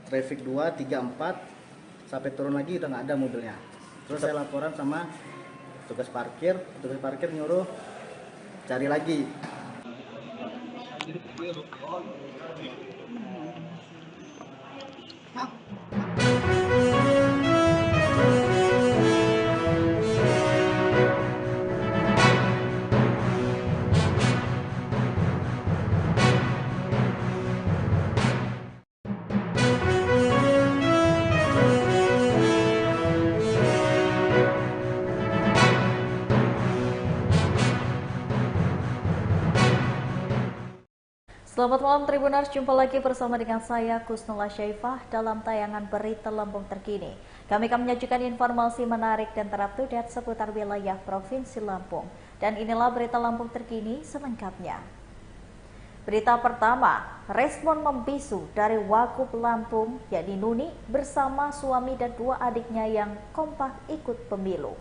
Traffic 2, 3, 4 sampai turun lagi udah nggak ada mobilnya. Terus saya laporan sama tugas parkir nyuruh cari lagi. Selamat malam Tribuners, jumpa lagi bersama dengan saya Kusnula Syaifah dalam tayangan Berita Lampung Terkini. Kami akan menyajikan informasi menarik dan terupdate seputar wilayah Provinsi Lampung. Dan inilah Berita Lampung Terkini selengkapnya. Berita pertama, respon membisu dari Wagub Lampung, yakni Nuni bersama suami dan dua adiknya yang kompak ikut pemilu.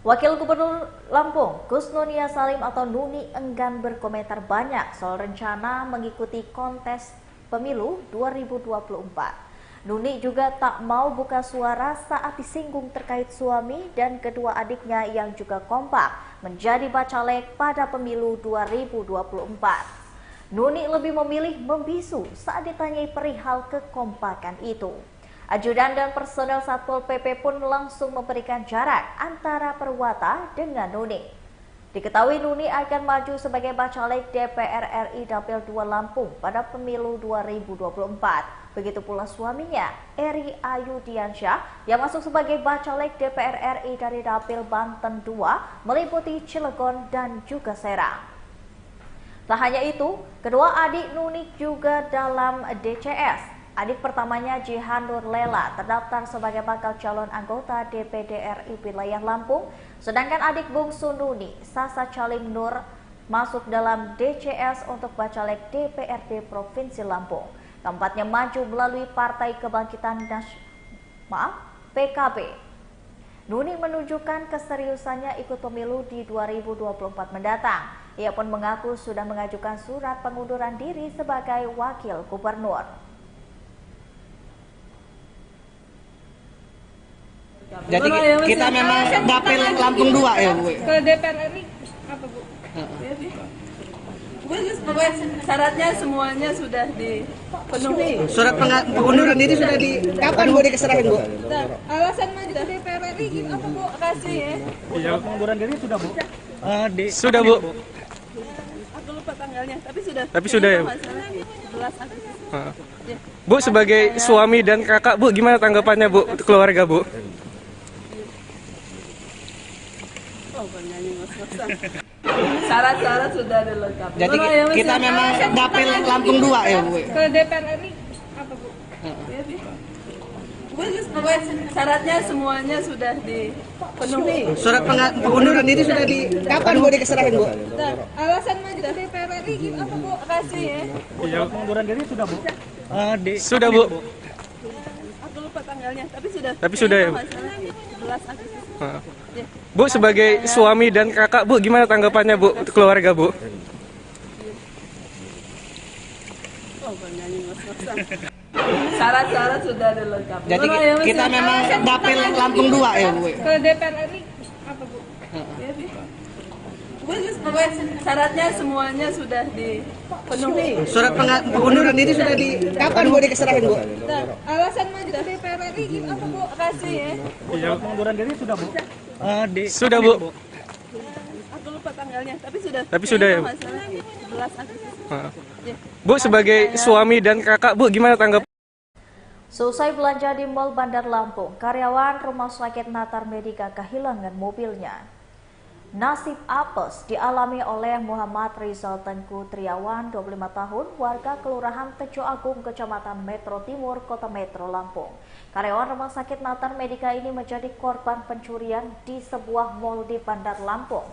Wakil Gubernur Lampung, Gus Nunia Salim atau Nuni enggan berkomentar banyak soal rencana mengikuti kontes pemilu 2024. Nuni juga tak mau buka suara saat disinggung terkait suami dan kedua adiknya yang juga kompak menjadi bacalek pada pemilu 2024. Nuni lebih memilih membisu saat ditanyai perihal kekompakan itu. Ajudan dan personel Satpol PP pun langsung memberikan jarak antara Perwata dengan Nuni. Diketahui Nuni akan maju sebagai bacalek DPR RI Dapil 2 Lampung pada pemilu 2024. Begitu pula suaminya, Eri Ayudiansyah, yang masuk sebagai bacalek DPR RI dari Dapil Banten 2, meliputi Cilegon dan juga Serang. Tak hanya itu, kedua adik Nuni juga dalam DCS. Adik pertamanya Jihan Nur Lela terdaftar sebagai bakal calon anggota DPD RI wilayah Lampung, sedangkan adik bungsu Nuni, Sasa Calim Nur, masuk dalam DCS untuk bacalek DPRD Provinsi Lampung. Keempatnya maju melalui Partai Kebangkitan PKB. Nuni menunjukkan keseriusannya ikut pemilu di 2024 mendatang. Ia pun mengaku sudah mengajukan surat pengunduran diri sebagai wakil gubernur. Jadi kita memang dapil Lampung 2 ya Bu? Ke DPR RI apa Bu? Pokoknya syaratnya semuanya sudah dipenuhi. Surat pengunduran diri sudah kapan Bu dikeserahin Bu? Alasan maju DPR RI gitu apa Bu? Kasih ya. Iya, pengunduran diri sudah Bu. Sudah Bu. Aku lupa tanggalnya, tapi sudah ya. 11 Agustus. Bu, sebagai suami dan kakak Bu, gimana tanggapannya Bu, keluarga Bu? Syarat-syarat sudah dilengkapi. Jadi kita memang dapil Lampung 2 ya Bu? Ke DPR RI apa Bu? Pokoknya syaratnya semuanya sudah dipenuhi. Surat pengunduran diri sudah kapan Bu dikeserahin Bu? Alasan maju DPR RI gitu apa Bu? Kasih ya. Iya, pengunduran diri sudah Bu. Sudah Bu. Aku lupa tanggalnya, tapi sudah ya. 11 Agustus. Bu, sebagai suami dan kakak Bu, gimana tanggapannya Bu, keluarga Bu? Syarat-syarat sudah dilengkapi. Jadi kita memang dapil Lampung 2 ya Bu? Ke DPR RI apa Bu? Pokoknya syaratnya semuanya sudah dipenuhi. Surat pengunduran diri sudah kapan Bu dikeserahin Bu? Alasan maju DPR RI gitu apa Bu? Kasih ya. Iya, pengunduran diri sudah Bu. Sudah Bu. Aku lupa tanggalnya, tapi sudah ya. 11 Agustus. Bu, sebagai suami dan kakak Bu, gimana tanggapan? Selesai belanja di Mal Bandar Lampung, karyawan Rumah Sakit Natar Medika kehilangan mobilnya. Nasib apes dialami oleh Muhammad Rizal Tengku Triawan, 25 tahun, warga Kelurahan Tejo Agung, Kecamatan Metro Timur, Kota Metro Lampung. Karyawan Rumah Sakit Natar Medika ini menjadi korban pencurian di sebuah mal di Bandar Lampung.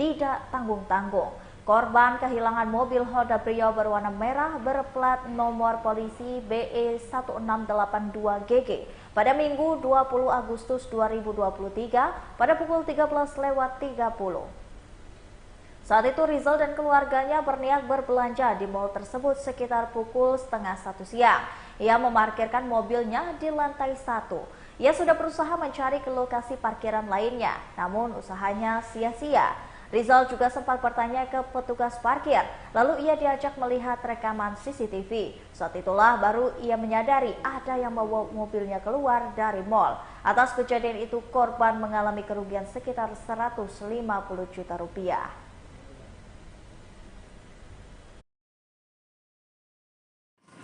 Tidak tanggung-tanggung. Korban kehilangan mobil Honda Brio berwarna merah berplat nomor polisi BE1682GG pada Minggu 20 Agustus 2023 pada pukul 13:30. Saat itu Rizal dan keluarganya berniat berbelanja di mal tersebut sekitar pukul setengah 1 siang. Ia memarkirkan mobilnya di lantai 1. Ia sudah berusaha mencari ke lokasi parkiran lainnya, namun usahanya sia-sia. Rizal juga sempat bertanya ke petugas parkir, lalu ia diajak melihat rekaman CCTV. Saat itulah baru ia menyadari ada yang membawa mobilnya keluar dari mal. Atas kejadian itu korban mengalami kerugian sekitar 150 juta rupiah.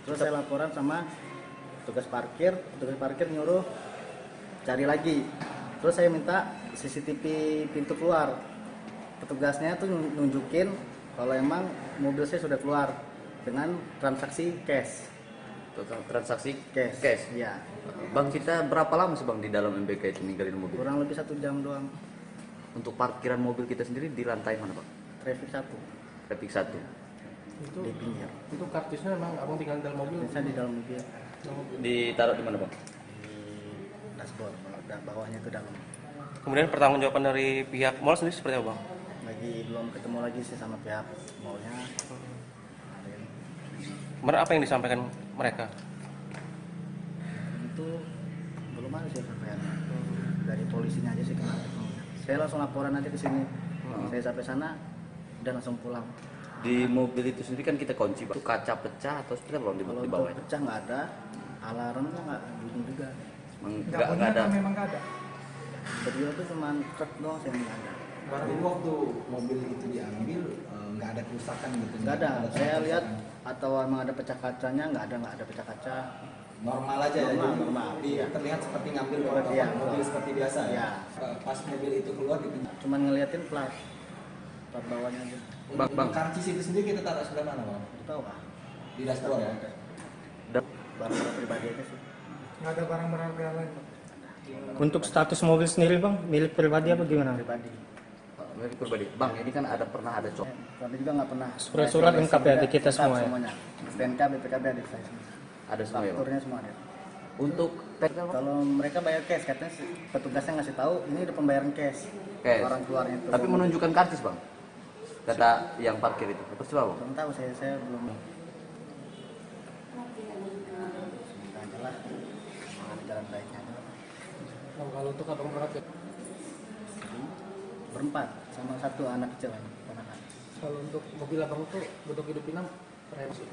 Terus saya laporan sama petugas parkir nyuruh cari lagi. Terus saya minta CCTV pintu keluar. Petugasnya tuh nunjukin kalau emang mobil saya sudah keluar dengan transaksi cash. Transaksi Cash. Iya. Bang, kita berapa lama sih Bang di dalam MBK itu ninggalin mobil? Kurang lebih 1 jam doang. Untuk parkiran mobil kita sendiri di lantai mana Bang? Traffic 1 Traffic 1. Itu di pinggir. itu kartusnya memang abang tinggal di dalam mobil. Saya di dalam mobil. Ditaruh di mana Bang? Di dashboard. Bawahnya ke dalam. Kemudian pertanggungjawaban dari pihak mall sendiri seperti apa, Bang? Lagi belum ketemu lagi sih sama pihak mallnya. Kemarin apa yang disampaikan mereka? Itu belum ada sih sampaiannya. Dari polisinya aja sih kemarin. Saya langsung laporan aja ke sini. Saya sampai sana udah langsung pulang. Di mobil itu sendiri kan kita kunci Bang. Itu kaca pecah atau seperti apa Bang Kalau di untuk bawah? pecah nggak ada, alarmnya nggak bunyi juga. Enggak ada. Memang nggak ada. Berdua tuh cuma krek doang saya nggak ada. Jadi waktu mobil itu diambil nggak ada kerusakan gitu? Nggak ada. Saya lihat atau emang ada pecah kacanya nggak ada pecah kaca. Normal aja ya? Jadi Normal. Iya. terlihat seperti ngambil Iya. mobil seperti biasa ya? Iya. Pas mobil itu keluar dipinjam. Cuman ngeliatin plat bawahnya aja. Bang. Karcis itu sendiri kita taruh sebelah mana Bang? Itu tahu kah? Di dashboard ya? Barang pribadi aja sih. Nggak ada barang berharga lain. Untuk status mobil sendiri Bang, milik pribadi apa gimana? Pribadi. Milik pribadi. Bang, ini kan pernah ada cok. Kami juga nggak pernah. Surat-surat lengkap ya di kita semua ya? Semuanya. STNK, BPKB ada di saya semua. Ada semua ya Bang. Fakturnya semua ada. Untuk Kalau mereka bayar cash, katanya petugasnya ngasih tahu ini udah pembayaran cash. Cash. Orang keluarnya itu. tapi menunjukkan karcis Bang. Kata yang parkir itu. Betul Bang? Belum tahu saya belum. Semoga lah. Ada jalan baiknya aja. Bang, kalau untuk abang berapa? Berempat sama satu anak kecil lagi. Ponakan. Kalau untuk mobil abang tuh bentuk hidup pinam remsi.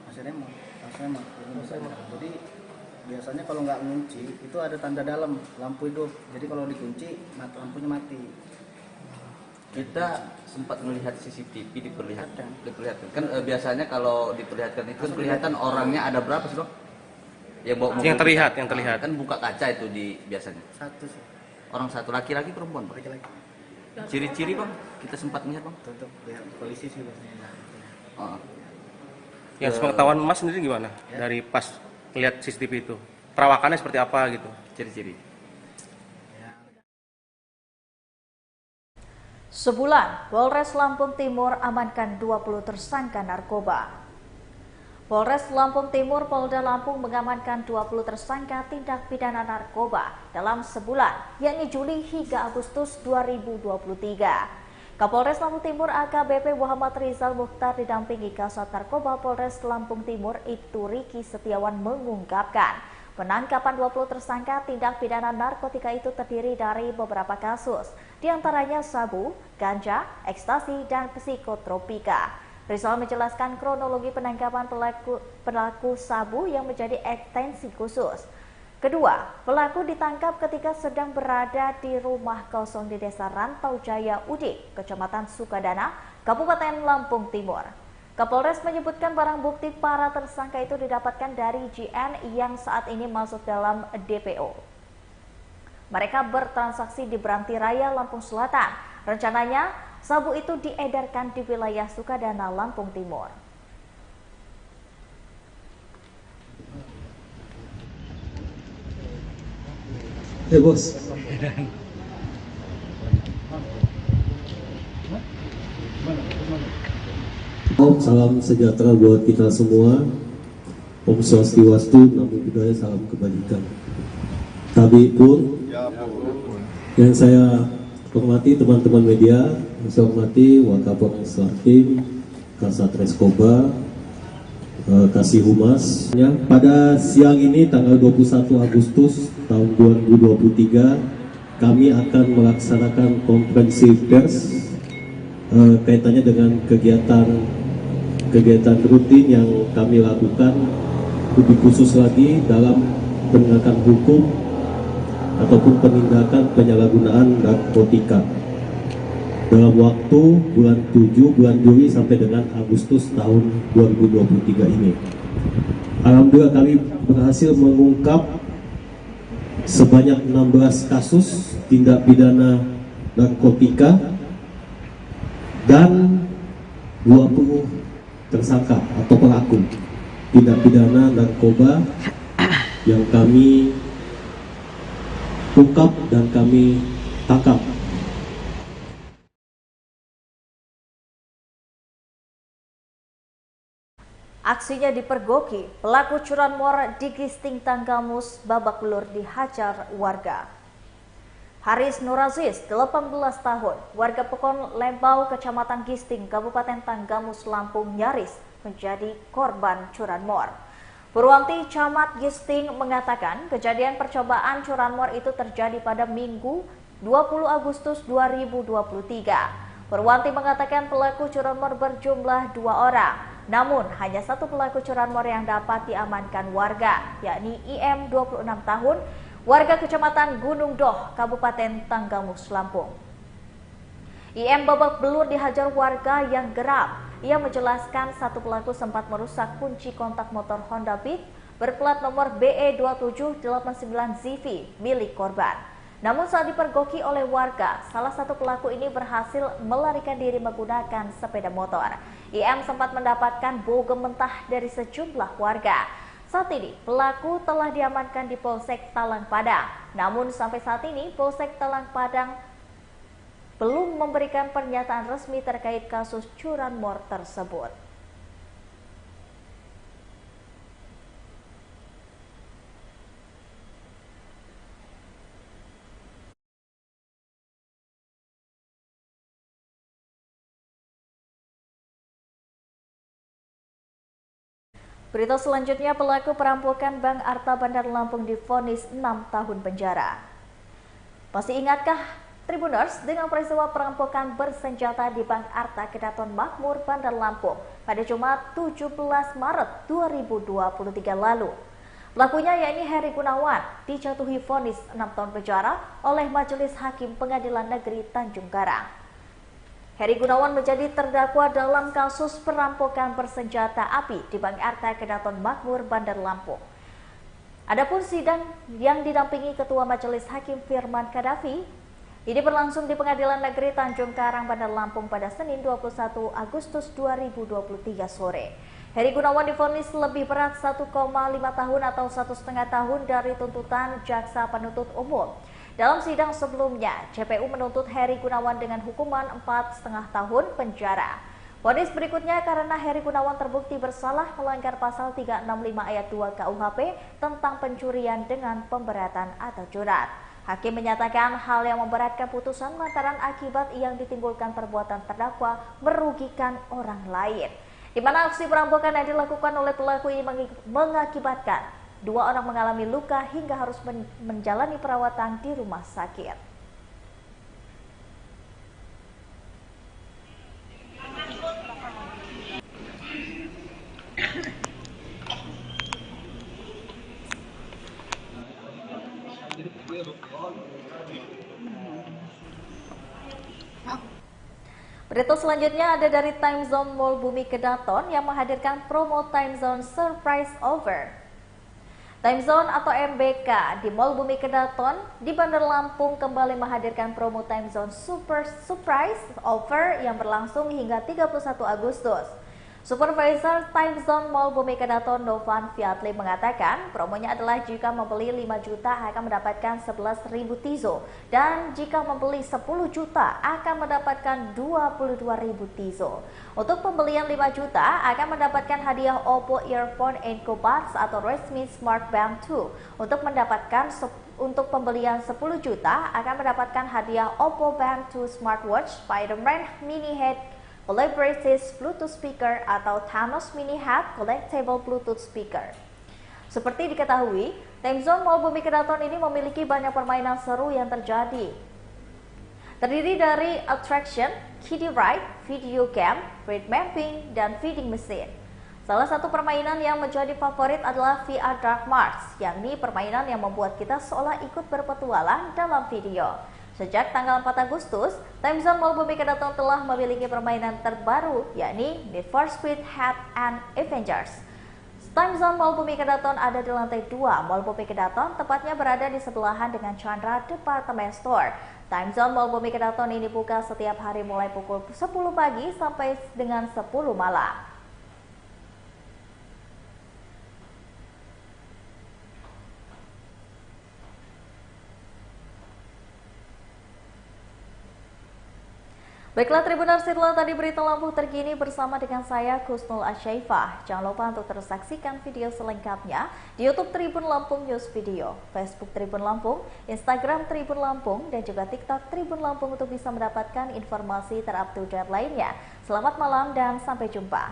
Masih remot. Jadi biasanya kalau nggak ngunci itu ada tanda dalam lampu hidup. Jadi kalau dikunci lampunya mati. Kita sempat melihat CCTV diperlihatkan. Kan biasanya kalau diperlihatkan itu kelihatan orangnya ada berapa sih Bang? Yang bawa mobil Yang terlihat, kita. yang terlihat. Kan buka kaca itu di biasanya. Satu sih. Orang satu laki-laki perempuan Bang. Lagi. Ciri-ciri Bang, kita sempat melihat Bang. Untuk pihak polisi sih biasanya. Oh. Yang sepengetahuan Mas sendiri gimana? Dari pas lihat CCTV itu, perawakannya seperti apa gitu? Ciri-ciri. Sebulan, Polres Lampung Timur amankan 20 tersangka narkoba. Polres Lampung Timur Polda Lampung mengamankan 20 tersangka tindak pidana narkoba dalam sebulan, yakni Juli hingga Agustus 2023. Kapolres Lampung Timur AKBP Muhammad Rizal Mukhtar didampingi Kasat Narkoba Polres Lampung Timur Ibtu Riki Setiawan mengungkapkan, penangkapan 20 tersangka tindak pidana narkotika itu terdiri dari beberapa kasus, diantaranya sabu, ganja, ekstasi, dan psikotropika. Rizal menjelaskan kronologi penangkapan pelaku sabu yang menjadi ekstensi khusus. Kedua, pelaku ditangkap ketika sedang berada di rumah kosong di Desa Rantau Jaya Udik, Kecamatan Sukadana, Kabupaten Lampung Timur. Kapolres menyebutkan barang bukti para tersangka itu didapatkan dari JN yang saat ini masuk dalam DPO. Mereka bertransaksi di Beranti Raya, Lampung Selatan. Rencananya, sabu itu diedarkan di wilayah Sukadana, Lampung Timur. Bos. Salam sejahtera buat kita semua. Om Swastiastu, Namo Buddhaya, salam kebajikan. Tabi pun yang saya hormati teman-teman media, saya hormati Wakapolres Slartim, Kasat Reskoba, Kasih Humas. Ya, pada siang ini tanggal 21 Agustus tahun 2023 kami akan melaksanakan konferensi pers kaitannya dengan kegiatan rutin yang kami lakukan, lebih khusus lagi dalam penegakan hukum ataupun penindakan penyalahgunaan narkotika dalam waktu bulan 7, bulan Juli sampai dengan Agustus tahun 2023 ini. Alhamdulillah kami berhasil mengungkap sebanyak 16 kasus tindak pidana narkotika dan 20 tersangka atau pelaku tindak pidana narkoba yang kami ungkap dan kami tangkap. Aksinya dipergoki, pelaku curanmor di Gisting Tanggamus babak belur dihajar warga. Haris Nuraziz, 18 tahun, warga Pekon Lembau, Kecamatan Gisting, Kabupaten Tanggamus, Lampung, nyaris menjadi korban curanmor. Purwanti Camat Gisting mengatakan kejadian percobaan curanmor itu terjadi pada Minggu 20 Agustus 2023. Purwanti mengatakan pelaku curanmor berjumlah 2 orang. Namun, hanya satu pelaku curanmor yang dapat diamankan warga, yakni IM 26 tahun, warga Kecamatan Gunung Doh, Kabupaten Tanggamus, Lampung. IM babak belur dihajar warga yang geram. Ia menjelaskan satu pelaku sempat merusak kunci kontak motor Honda Beat berplat nomor BE2789ZV milik korban. Namun saat dipergoki oleh warga, salah satu pelaku ini berhasil melarikan diri menggunakan sepeda motor. IM sempat mendapatkan bau mentah dari sejumlah warga. Saat ini, pelaku telah diamankan di Polsek Talang Padang. Namun sampai saat ini, Polsek Talang Padang belum memberikan pernyataan resmi terkait kasus curanmor tersebut. Berita selanjutnya, pelaku perampokan Bank Arta Bandar Lampung divonis 6 tahun penjara. Masih ingatkah Tribuners dengan peristiwa perampokan bersenjata di Bank Arta Kedaton Makmur Bandar Lampung pada Jumat 17 Maret 2023 lalu? Pelakunya yakni Heri Gunawan dijatuhi vonis 6 tahun penjara oleh Majelis Hakim Pengadilan Negeri Tanjung Karang. Heri Gunawan menjadi terdakwa dalam kasus perampokan bersenjata api di Bank Arta Kedaton Makmur Bandar Lampung. Adapun sidang yang didampingi Ketua Majelis Hakim Firman Kadafi ini berlangsung di Pengadilan Negeri Tanjung Karang Bandar Lampung pada Senin 21 Agustus 2023 sore. Heri Gunawan divonis lebih berat 1,5 tahun atau 1,5 tahun dari tuntutan jaksa penuntut umum. Dalam sidang sebelumnya, JPU menuntut Heri Gunawan dengan hukuman 4,5 tahun penjara. Vonis berikutnya karena Heri Gunawan terbukti bersalah melanggar pasal 365 ayat 2 KUHP tentang pencurian dengan pemberatan atau curang. Hakim menyatakan hal yang memberatkan putusan lantaran akibat yang ditimbulkan perbuatan terdakwa merugikan orang lain, di mana aksi perampokan yang dilakukan oleh pelaku ini mengakibatkan 2 orang mengalami luka hingga harus menjalani perawatan di rumah sakit. Berita selanjutnya ada dari Time Zone Mall Bumi Kedaton yang menghadirkan promo Time Zone Surprise Offer. Time Zone atau MBK di Mall Bumi Kedaton di Bandar Lampung kembali menghadirkan promo Time Zone Super Surprise Offer yang berlangsung hingga 31 Agustus. Supervisor Time Zone Mall Bumi Kedaton Novan Fiatli mengatakan promonya adalah jika membeli 5 juta akan mendapatkan 11.000 Tizo dan jika membeli 10 juta akan mendapatkan 22.000 Tizo. Untuk pembelian 5 juta akan mendapatkan hadiah Oppo Earphone Enco Buds atau Redmi Smart Band 2. Untuk pembelian 10 juta akan mendapatkan hadiah Oppo Band 2 Smartwatch, Spider-Man Mini Head Collaborative Bluetooth Speaker atau Thanos Mini Head Collectible Bluetooth Speaker. Seperti diketahui, Time Zone Mall Bumi Kedaton ini memiliki banyak permainan seru yang terjadi. Terdiri dari attraction, kiddie ride, video game, breed mapping, dan feeding machine. Salah satu permainan yang menjadi favorit adalah VR Dark Mars, yakni permainan yang membuat kita seolah ikut berpetualang dalam video. Sejak tanggal 4 Agustus, Time Zone Mall Bumi Kedaton telah memiliki permainan terbaru, yakni Need for Speed Heat and Avengers. Time Zone Mall Bumi Kedaton ada di lantai 2 Mall Bumi Kedaton, tepatnya berada di sebelahan dengan Chandra Department Store. Time Zone Mall Bumi Kedaton ini buka setiap hari mulai pukul 10 pagi sampai dengan 10 malam. Baiklah Tribuners, itulah tadi berita Lampung terkini bersama dengan saya Kusnul Asyaifah. Jangan lupa untuk terus saksikan video selengkapnya di YouTube Tribun Lampung News Video, Facebook Tribun Lampung, Instagram Tribun Lampung, dan juga TikTok Tribun Lampung untuk bisa mendapatkan informasi terupdate lainnya. Selamat malam dan sampai jumpa.